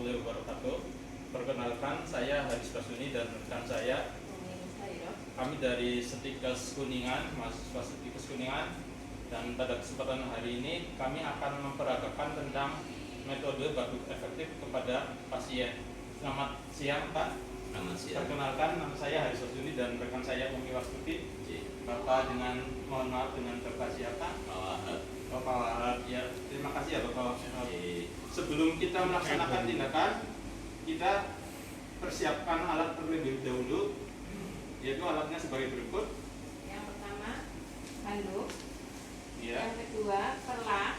warahmatullahi wabarakatuh. Perkenalkan, saya Haris Basuni dan rekan saya. Kami dari Setikes Kuningan, mahasiswa Setikes Kuningan. Dan pada kesempatan hari ini kami akan memperagakan tentang metode batuk efektif kepada pasien. Selamat siang, Pak. Selamat siang. Perkenalkan, nama saya Haris Basuni dan rekan saya Umi Wastuti. Bapak mohon maaf dengan Bapak siapa? Pak Wahab, ya, terima kasih ya Bapak. Sebelum kita melaksanakan tindakan, kita persiapkan alat terlebih dahulu, yaitu alatnya sebagai berikut. Yang pertama, handuk. Ya. Yang kedua, perlak.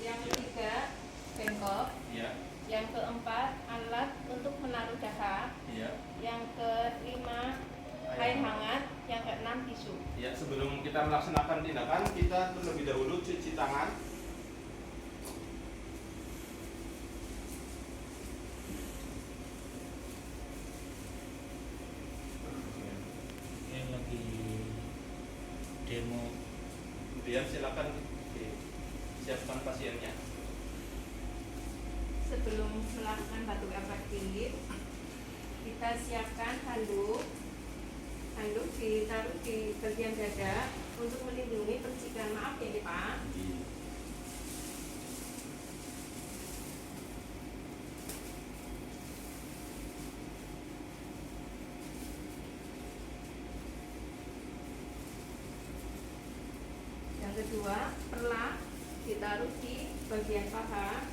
Yang ketiga, bengkok. Ya. Yang keempat, alat untuk menaruh dahak. Ya. Yang kelima, air hangat. Yang keenam, tisu. Ya, sebelum kita melaksanakan tindakan, kita terlebih dahulu cuci tangan. Ini lagi demo. Kemudian silakan disiapkan pasiennya. Sebelum melakukan batuk efektif, kita siapkan handuk. Handuk ditaruh di bagian dada untuk melindungi percikan. Maaf ya Pak. Yang kedua, perlak ditaruh di bagian paha.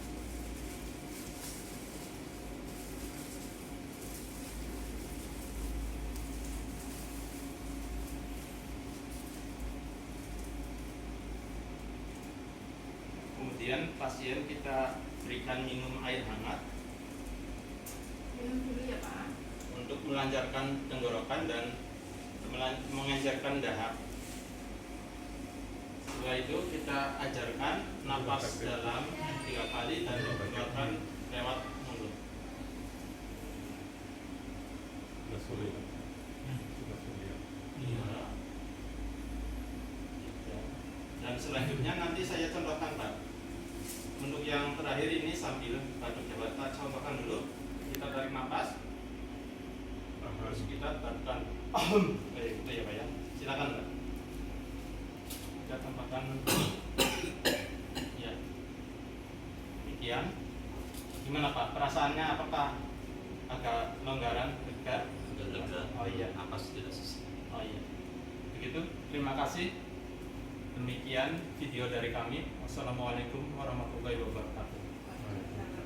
Kemudian pasien kita berikan minum air hangat Minum dulu ya Pak. untuk melancarkan tenggorokan dan mengejarkan dahak. Setelah itu kita ajarkan napas dalam 3 kali dan dikeluarkan lewat mulut. Iya. Dan selanjutnya nanti saya contohkan Pak. Untuk yang terakhir ini sambil batuk ya Pak, kita contohkan dulu. Kita tarik napas, terus kita taruhkan. Itu ya Pak ya. Silakan Pak. Kita tambahkan. Ya. Demikian. Gimana Pak? Perasaannya apakah agak longgaran, lega? Sudah lega. Oh iya. Napas tidak sesak. Oh iya. Begitu. Terima kasih. Demikian video dari kami. Wassalamualaikum warahmatullahi wabarakatuh.